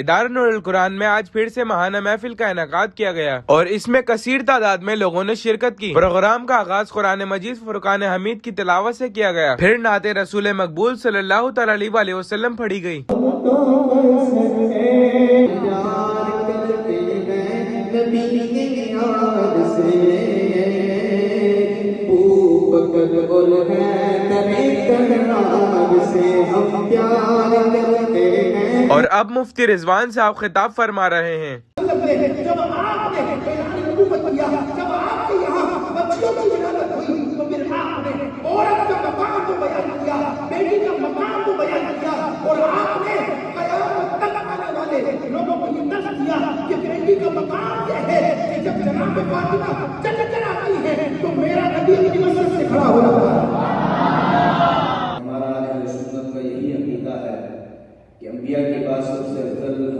ادارہ نور القرآن میں آج پھر سے ماہانہ محفل کا انعقاد کیا گیا اور اس میں کثیر تعداد میں لوگوں نے شرکت کی۔ پروگرام کا آغاز قرآن مجید فرقان حمید کی تلاوت سے کیا گیا، پھر نعت رسول مقبول صلی اللہ تعالی علیہ وسلم پڑھی گئی۔ اور اب مفتی رضوان صاحب خطاب فرما رہے ہیں۔ جب آپ نے نبوت کیا، جب آپ کے یہاں بچیوں کی ولادت ہوئی تو پھر آپ نے عورت کا مقام کو بیان کیا، بیٹی کا مقام کو بیان کیا، اور آپ نے قیامت تک آنے والے لوگوں کو یہ درس دیا کہ بیٹی کا مقام یہ ہے کہ جب جناب فاطمہ چل کر آتی ہے تو میرا نبی اپنی مسجد سے کھڑا ہو